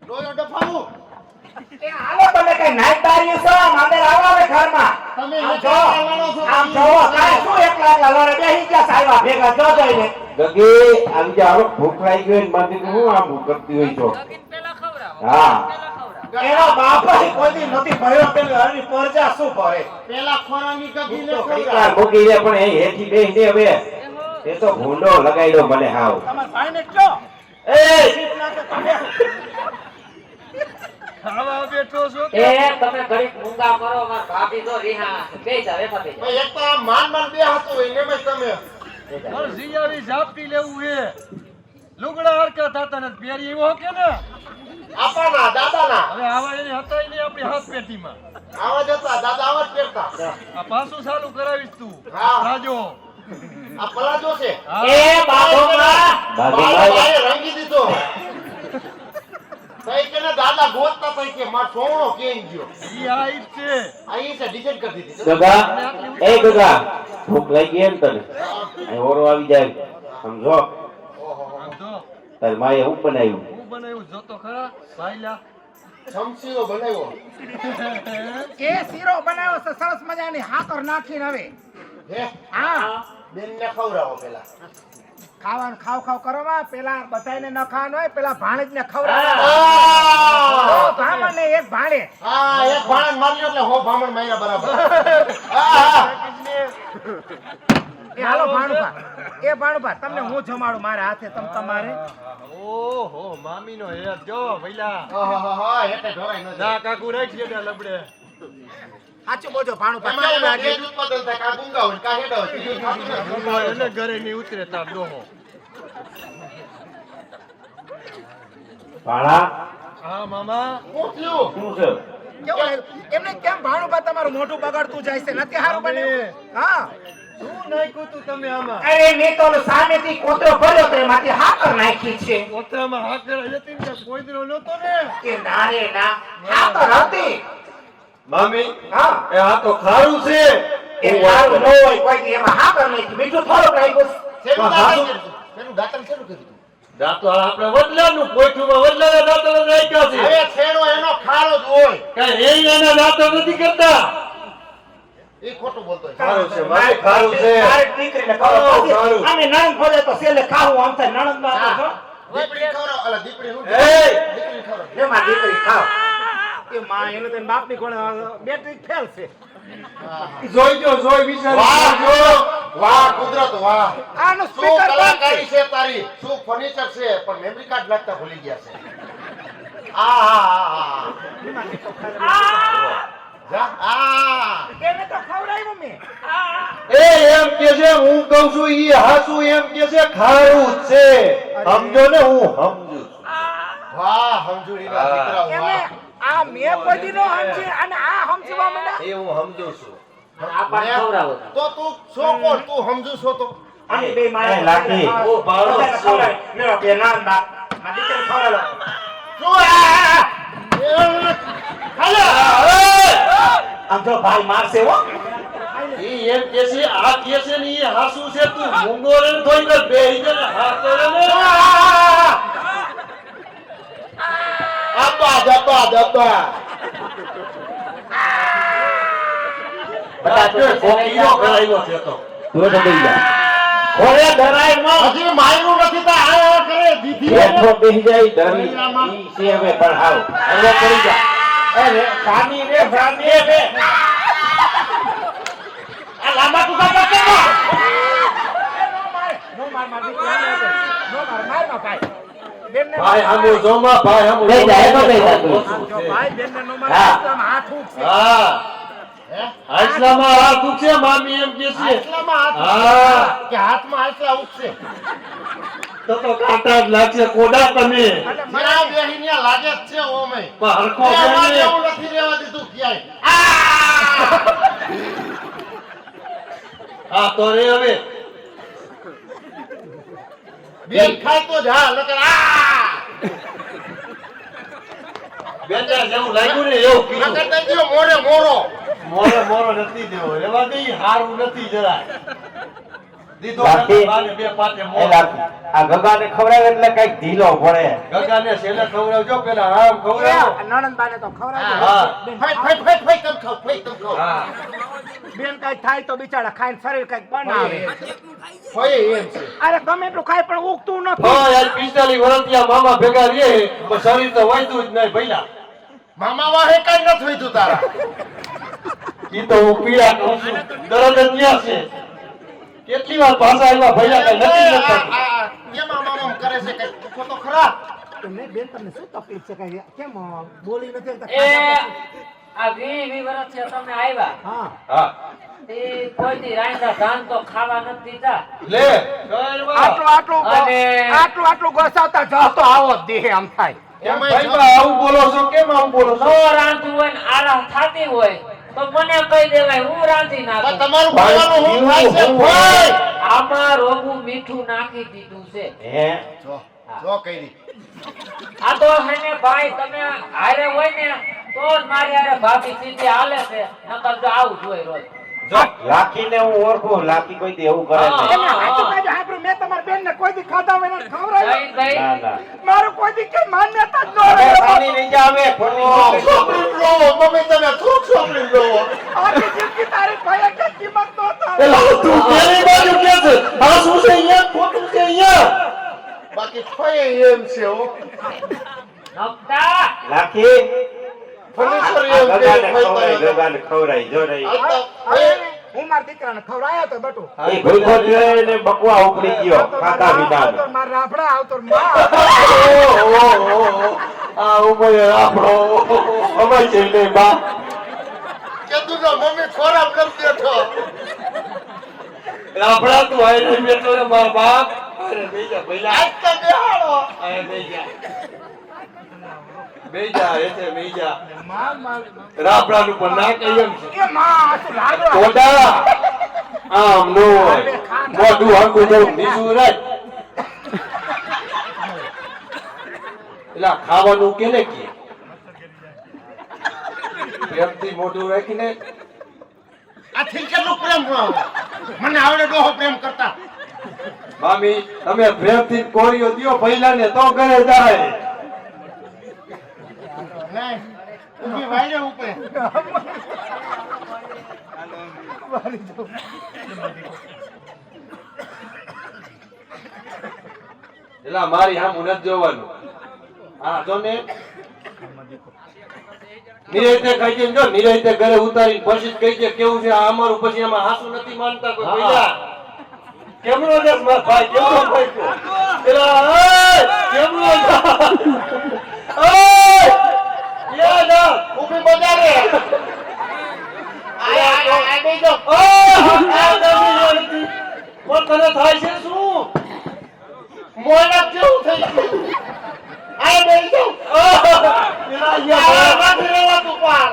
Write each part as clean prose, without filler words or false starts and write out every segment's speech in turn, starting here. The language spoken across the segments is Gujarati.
ડોયો ડફાવું એ હાલો તમે કઈ નાઈદારી છો માંડે આવો હવે ઘરમાં તમે આમ એકલા જો લડો છો આમ જો કાઈ શું એકલા લડે બેહી ગયા સાયવા ભેગા જો જોઈને ગગી આવી જા હાલો ભૂખ લાગી ગઈ ને મારી હું આમ ભૂખ કરતી હોય છો હા એનો બાપ કોઈ દી નથી ભર્યો પેલો હરી પરજા શું ભરે પેલા ખોરાની કગીને તો ખવડાવ કેટલા મૂકી દે પણ એ હેઠી બેહીને હવે એ તો ભૂંડો લગાડ્યો મને હાવ તમાર ભાઈને કયો એ સીટ નાખે તમે ખાવા બેઠો છો એ તમે ઘડીક મૂંગા કરો માર ભાભી તો રીહા બેસી જાવ એફા બેસી ભાઈ એક તો આ માન બે હતો એને મેં તમે માર જીયાવી ઝાપટી લેવું હે લુગડા હરકા થાતા ને પેરી એવો કે ને આપાના દાદાના હવે આવા એને હતાય નહીં આપણી હાથ પેટીમાં આવા જતા દાદા આવા જ પહેરતા આ પાછું ચાલુ કરાવીશ તું હા. રાજો આ પલાજો છે હા. એ બાબોમાં બાએ રંગી દીધો તઈ કે ને દાદા ગોતતા તઈ કે માર સોણો કેમ ગયો ઈ આ ઈ છે અહીં છે ડિઝાઇન કરી દીધી ગગા એ ગગા ભૂખ લાગી એમ તને અહીં ઓરો આવી જાય સમજો આમ જો તારી માએ હું બનાવ્યું હું બનાવ્યું જોતો ખરા ભાઈલા શમશીરો બનાવ્યો એ શીરો બનાવ્યો છે સરસ મજાની હાકર નાખીને હવે હે હા બેનને ખવડાવો પેલા ખાવાનું ખાવ ખાવ કરો માં પેલા બધાયને ન ખાવાનું હોય પેલા ભાણેજને ખવડાવો ભામણ ને એક ભાણે હા એક ભાણન માર્યો એટલે હો ભામણ માર્યા બરાબર હા એ હાલો ભાણુભા એ ભાણુભા તમને હું જમાડું મારા હાથે તમ તમારે ઓહો મામીનો હેર જો ભઈલા હા એટલે ઢોરાય ન ના કાકુ રાખ છે લબડે સાચું બોલજો ભાણુભા એમાં કેવું લાગે બે જ ઉત્પાદન થાય કા ગુંગા હોય કા હેડા હોય બીજું થાતું નથી. એને ઘરે ની ઉતરે તાર ડોહો ભાણા હા મામા શું થયું શું છે કેવું લાગ્યું એમને કેમ ભાણુભા તમારું મોઢું બગાડતું જાય છે નથી હારું બન્યું હા શું નાખ્યું તું તમે આમાં અરે મેં તો ઓલો સામેથી કોતરો ભર્યો તો એમાંથી હાકર નાખી છે કોતરામાં હાકર હતી ને કોઈદરો નતો ને કે ના રે ના હાકર હતી મામી હા એ આ તો ખારું છે એ સારું ન હોય કોઈ દી એમાં હાકર નાખી મીઠું થોડુંક નાખ્યું શેનું દાતણ કર્યું? શેનું દાતણ શેનું કર્યું? દાંતો આપણે વડલાનું કોઈઠુંમાં વડલાના દાંતો નાખ્યા છે હવે છેડો એનો ખારો જ હોય કઈ એ એના દાંતો નથી કરતા એ ખોટું બોલતો હોય. ખારું છે મારી ખારું છે મારી દીકરીને ખબર પડી. સારું. આમે નણંદ ભરે તો છેલ્લે ખાવું આમ થાય નણંદમાં તો જો. દીપડી ખવડાવો. અલા, દીપડી શું? એ દીપડી ખવડાવો. લે મારી દીકરી ખાવ એ માં એને તો એના બાપની કોણે બેટરી ફેલ છે જોઈજો જોઈ વિચાર વાહ જો વાહ કુદરત વાહ આનું શું સ્પીકર કલાકારી છે તારી શું ફર્નિચર છે પણ મેમરી કાર્ડ લાગતા ભૂલી ગયા છે જા એને તો ખવડાવ્યું મેં એ એમ કે છે હું કહું છું ઈ હાસુ એમ કે છે ખારું જ છે સમજો ને હું સમજુ છું. વાહ હમજુરીના દીકરા એને વાહ આ મેં કોઈ દી નો સમજી અને આ સમજવા માંડ્યા એ હું સમજુ છું આપણ ખવડાવો તો તું શું કોણ તું સમજુ છો તો અમે બે મારા એ લાખી. ઓ બાળો બધાને છો. ખવડાવી. મેરો બે નાન બાપ મારી દીકરીને ખવડાવો. શું આમ જો ભાઈ મારશે હો ઈ એમ કે છે આ કે છે ને ઈ હાસુ છે તું મૂંગો રે થોઈ કર બેહી જા ને હાથ કરે ને દબ્બા દબ્બા દબ્બા બધા તો કોકીનો કરાવ્યો છે તો તું ડબી જા ઘોડે ડરાય ન હજી માયરું નથી તો આ કરે દીધી બેઠો બેહી જાય ડરી ઈ છે હવે પણ હાવ હવે કરી જા અરે સાની રે સાની રે આ લાંબા ટુકા કરશે નો માર માર દીકરા નો માર માર ના ભાઈ બેનને ભાઈ હામુ જોમાં ભાઈ હામુ બેહી જા, એનો બેહી જા તું. જો ભાઈ બેનને નો માર હા. આમ હાથ ઉઠશે હા હે આટલામાં હાથ દુખે મામી એમ કે છે આટલામાં હાથ હા કે હાથમાં આટલા ઉઠશે તો કાંટા જ લાગશે કોડા તમે અને મને જ્યાં બેહી ત્યાં લાગે જ છે ઓમે પણ હરખો એમાં બેને જેવું નથી રહેવા દીધું ક્યાંય હા તો રે હવે બેન ખાય તો જ હા નકર બેટા જેવું લાગ્યું ને એવું કીધું નકર દઈ દ્યો મોરે મોરો મોરો મોરો નથી દેવો એવા કઈ હારું નથી જરાય દીધો લાખી. બાને બે પાટે એ મોં. લાખી. આ ગગાને ખવડાવે એટલે કઈક ઢીલો પડે. ગગાને છેલ્લે ખવડાવજો, પેલા આમ ખવડાવો. નણંદબાને તો ખવડાવજો. હા. ફઈ ફઈ ફઈ ફઈ તમ ખાવ ફઈ તમ ખાવ હા. બેન કઈ થાય તો બિચારા ખાઈને શરીર કઈક બનાવે. ફઈ એમ છે અરે ગમે એટલું ખાય પણ ઉગતું નથી. હા, યાર 45 વર્ષથી મામા ભેગા રહે, પણ શરીર તો વધ્યું જ નહીં ભઈલા. મામા વાહે કઈ ન થઈ તું તારા ઈ તો હું પીડા કહું છું. દરદ જ ન્યા છે. કેટલી વાર પાછા આવ્યા ભઈલા, કઈ નથી કરતા. કેમ મામા કરે છે કઈ પૂછો તો ખરા નહીં બેન તમને શું તકલીફ છે કઈ કેમ બોલી નથી શકતા? એ આ 20 વર્ષથી તમે આવ્યા હા હા. એ કોઈ દી રાંધા ધાન તો ખાવા નથી દીધા. લે આટલું આટલું ગોસાવતા જાઓ તો આવો જ દેહ આમ થાય. કેમ ભાઈબા આવું બોલો છો? કેમ આવું બોલો છો? નો રાંધવું હોય ને આરામ થાતી હોય તો મને કહી દેવાય, હું રાંધી પણ નાખું. તમારું ખાવાનું હું થાય છે ફઈ આમાં રોગું મીઠું નાખી દીધું છે. હે જો જો કઈ આ તો હે ને ભાઈ તમે હારે હોય ને તો જ મારી હારે ભાભી સીધી હાલે છે, નકર જો આવું જોઈએ રોજ. લાખીને હું ઓળખું. લાખી કોઈ દી એવું કરે હા. નહીં. એમને હાચું કાઢો, હાંભળ્યું, મેં તમારી બેનને કોઈ દી ખાધા વગર ખવડાવ્યું. જઈ ગઈ. ના ના મારું કોઈ દી કઈ માન્યતા જ ન હવે રહે. ખાલી નહીં જાવે. ખોટી છોકરી લો મમ્મી તમે શું છોકરી લો આખી જિંદગી તારી ભાઈએ કઈ કિંમત નહોતા. એલા તું કેની બાજુ કે છે? આ શું છે અહીંયા? ખોટું છે અહીંયા. બાકી ફઈ એમ છે હો નકટા લાખી ફર્નિચર આ એમ છે ગગાને ફઈ ખવડાય, કરે. ગગાને ખવડાય. જો રહી. હવે હું મારા દીકરાને ખવડાયો તો બટુ. એ ભૂખો જોઈને બકવા ઉપડી ગયો ખાધા વિના. મારા રાફડા આવતો માં. આ ઉમરે આપણો અમાય છે ને બા. કીધું તો મમ્મી ખોરાક નથી દેતો આપડા તું આઈને બેઠો ને મારા બાપ. અરે બેજા ભઈલા. આજ તો બેહાડો અરે બેજા. બેજા એતે બેજા. રાપડાનું પણ ના કહી એમ છે. એ માં તું લાગો. કોડા આમ નો હોય. મોઢું હરખું થોડુંક નીચું રાખ. એલા ખાવાનું કેને કહે? પ્રેમથી મોઢું રાખીને. આ થી કેટલું પ્રેમ મને આવડે ડોહો પ્રેમ કરતા મામી તમે પ્રેમથી કોરીઓ દ્યો ભઈલાને તો ઘરે જાય. નહીં ઊભી વાયરે ઉપર એલા મારી આમ નથી જોવાનું. હા જો ને નિરાયતે કહી દે, જો નિરાયતે ઘરે ઉતારી પછી જ કહી દે કેવું છે આ અમારું, પછી એમાં હાસુ નથી માનતા કોઈ ભઈલા. કેમનો દેશ માર ભાઈ, કેમનો ભાઈ તું? એલા કેમનો યા ના ઊભી બજારે આ બેજો પણ તને થાય છે શું? મોડા કેવું થઈ ગયું આ બેજો એલા યા નથી રહેવાતું પાર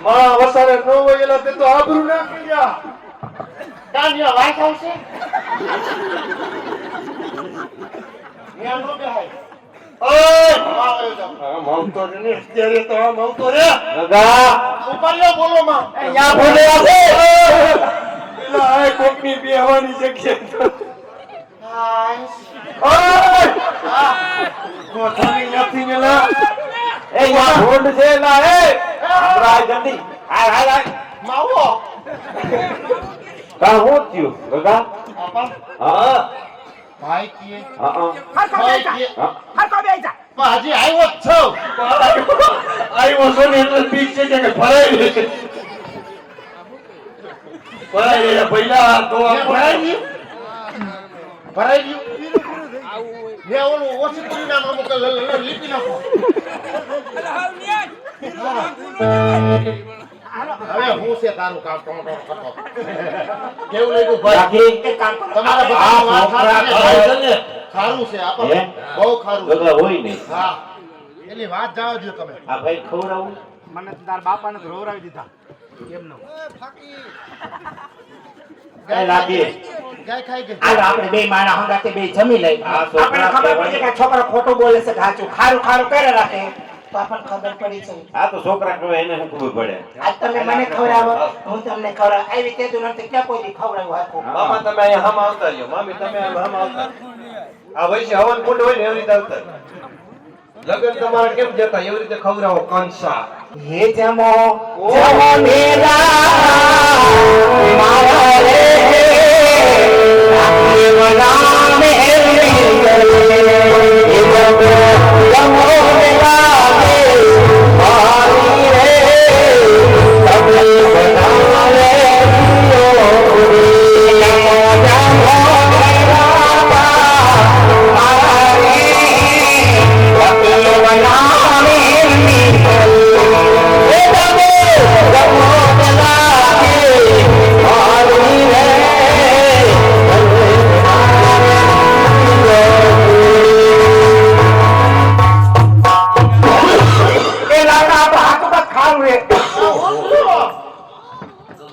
માં વસારે ન હોય એલા તે તો આબરૂ ના કર્યા. કાન્યા વાઈસ આવશે ન્યા નો બેહાય ઓય આવે જાવ આમ આવતો જ ને અત્યારે તો આમ આવતો રે. ગગા ઉપર લ્યો બોલો માં અહીંયા ભૂલે আছে. એલા આ કોકની બેહવાની જગ્યા. હાય ઓય કોઠાની નથી મેલા. એ યા ભૂંડ છે ના. એ રાય જલ્દી. હાય હાય હાય. માવો કા હું થયું ગગા? આપા હા ભાઈ કીએ હા હરખો બેહી જા. હા. હરખો બેહી જા. પણ હજી આવ્યો જ છો આવ્યો છો ને એટલે બીક છે કે ભરાઈ લે. ભરાઈ લે ભઈલા તો ભરાઈ ગયું ને ઓલું ઓછી પૂરીના નામ કે લીપી નાખો હવે હું છે તારું કામ ટોટો કરતો કેવું લાગ્યું ભાઈ લાખી એક કામ કરો તમારા આ બધા વાત છોકરા સાચી છે. ને ખારું છે હે? આપણે બહુ ખારું છે. ગગા હોય નહીં. હા એની વાત જાવ જો તમે આ ભાઈ ખવડાવું. મને તો તારા બાપાને તો રોવરાવી દીધા એમનો. એ લાખી ગાય ખાઈ ગઈ હાલો આપણે બે માણા હંગાતે બે જમી લઈ. આ છોકરા આપણને ખબર પડે કે આ છોકરો ખોટું બોલે છે, સાચું ખારું ખારું કરે રાખે તો આપણને ખબર પડી છે. આ તો છોકરા કહેવાય એને શું ખબર પડે. આજ તમે મને ખવડાવો, હું તમને ખવડાવ. આવી તેતું નથી ક્યાં કોઈ દી ખવડાવ્યું હાથું. મામા તમે અહીંયા હામ આવતા રહ્યો, મામી તમે હામ આવતા રહ્યો. આ વૈશે હવન કુંડ હોય ને એવી રીતે આવતા રહ્યો. લગન તમારે કેમ જતા એવી રીતે ખવડાવો કંસા. હે જમો જમો મેરા મારા રે રાખી વલા મે જમો મેરા મારી રે તમે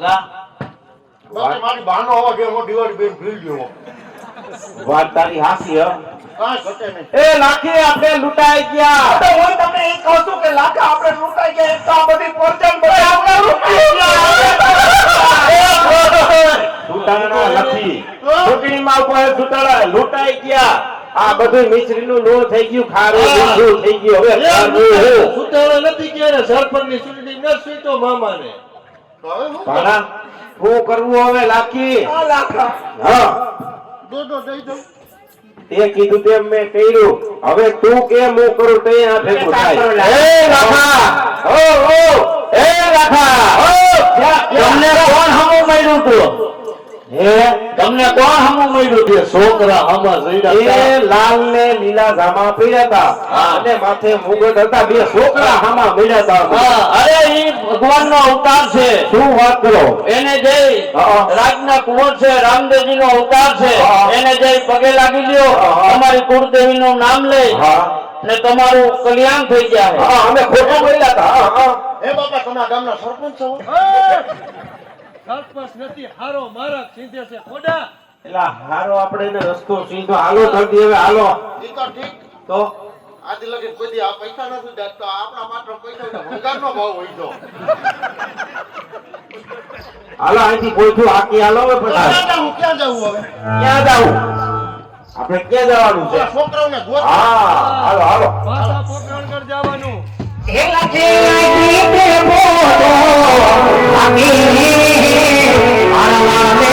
બનાવે બાકી મારી બહાનો હોવા જોઈએ હું દિવાળી બેન ભૂલી ગયો વાત તારી હાસી હ. કાંઈ ઘટે નહીં. એ લાખી આપણે લૂંટાઈ ગયા. તો હું તમને એ કહું છું કે લાખા આપણે લૂંટાઈ ગયા એક તો આ બધી પોરચણ બધી આપણે લૂંટાઈ ગયા. લૂંટાણા નથી. ચૂંટણીમાં ઉપર લૂંટાઈ ગયા. આ બધું મિશ્રીનું લોણ થઈ ગયું, ખારું મીઠું થઈ ગયું. હવે ખારું. સુતાણા નથી ક્યારે સરપંચની ચૂંટણી ન સ્વીટો મામાને. તો હવે હું ભાણા, શું કરવું હવે લાખી? આ લાખા હા, દો દઈ દઉં. તે કીધું તેમ મેં કર્યું. હવે તું કેમ હું કરું તે આ ભેગું થાય. એ લાખા, ઓ એ લાખા, તમને કોણ હમું મળ્યું તું? હે, તમને કોણ હમું મળ્યું છે? છોકરા હમા એ લાલ ને લીલા જામા પહેર્યા હતા અને માથે મુગટ હતા. બે છોકરા હામા મળ્યા હતા. અરે ઈ ભગવાનનો અવતાર છે. શું વાત કરો? એને જઈ રાજના કુંવર છે, રામદેવજી નો અવતાર છે. એને જઈ પગે લાગી લ્યો, તમારી કુળદેવી નું નામ લઈ હા ને તમારું કલ્યાણ થઈ જાય. હા, અમે ખોટા બોલ્યા હતા. હા, હે બાપા તમે આ ગામના સરપંચ છો? સરપંચ નથી હારો મારા સીધે છે ખોડા. એલા હારો આપણે એને રસ્તો સીધો હાલો જલ્દી હવે હાલો. ઈ તો ઠીક. તો આજે લગી કોઈ દી આ પૈસા નથી દેતા. આપણા માત્ર પૈસા ભંગારનો ભાવ હોય તો હાલો અહીંથી ગોઠું હાકી હાલો હવે પછી. ક્યાં જવું હવે? ક્યાં જાવું? આપણે ક્યાં જવાનું છે? ઓલા છોકરાઓને ગોત. હા, હાલો હાલો. પાછા પોકરણગઢ જવાનું. હે લાખી લાખી તે બોલો લાખી મારા મે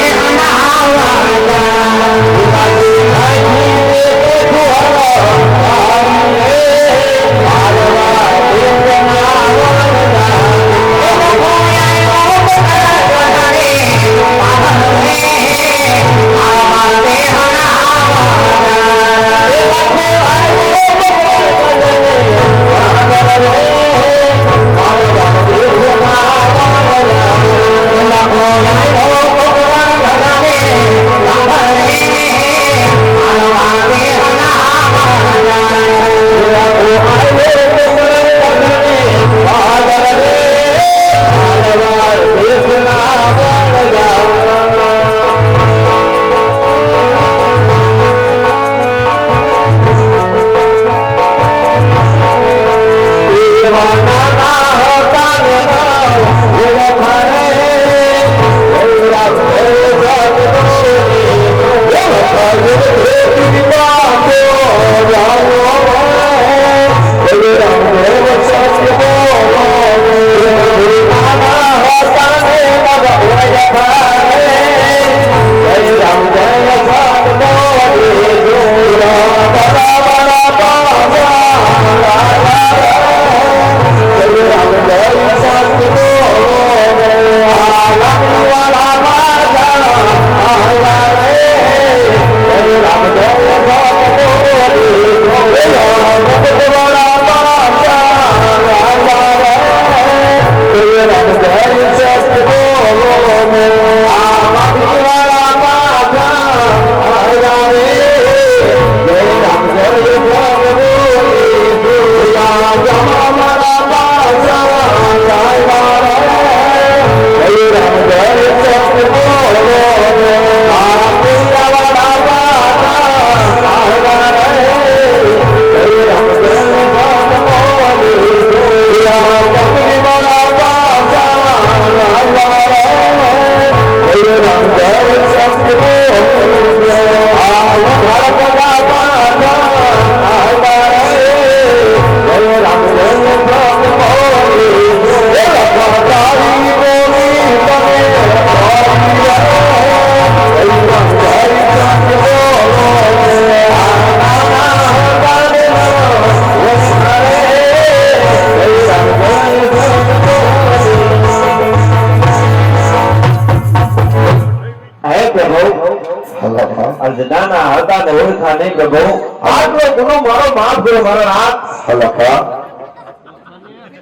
ઓળખા નહીં પ્રભુ આટલો ગુનો મારો માફ કરો મારો નાથ લખા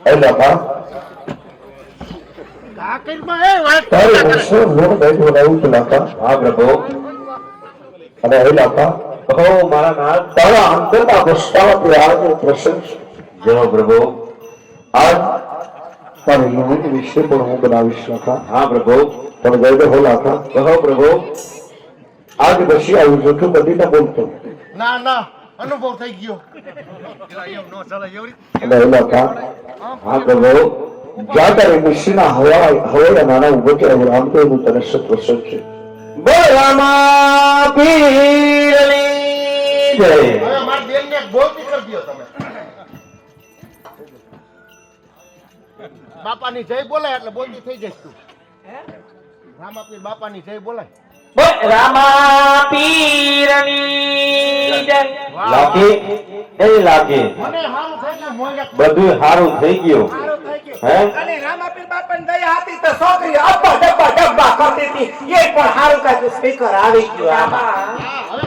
એ લખા કાકીમાં એ વાત તારે વર્ષો લોક બેઠો રહેવું તો લખા હા પ્રભુ અને એ લખા ઓ મારા નાથ તારા અંતરમાં પસ્તાવાથી આજે પ્રસન્ન જય પ્રભુ આજ તારી યુવતી વિશે પણ હું બનાવીશ લખા હા પ્રભુ પણ ગઈ હો લખા કહો પ્રભુ આજ પછી આવ્યું જૂઠું બધી ના બોલતો ના ના અનુભવ થઈ ગયો અને એ લખા હા પ્રભુ જ્યાં તારી મિશ્રીના હવાઈ નાના ઉભો કે રામદેવનું તને સત્વસન છે બોલામાં પીરની જય હવે મારા બેનને બોલતી કરી દો તમે બાપાની જય બોલાય એટલે બોલતી થઈ જઈશ તું રામાપીર બાપાની જય બોલાય રામા પીરની જય. લાગી એ લાગી મને હારું થઈ ગયું મોંઘા બધું સારું થઈ ગયું સારું થઈ ગયું. હે અને રામાપીર બાપાની દયા હતી તો છોકરી અબ્બા ડબ્બા કરતી હતી એ પણ સારું કાંઈક સ્પીકર આવી ગયું આમાં હવે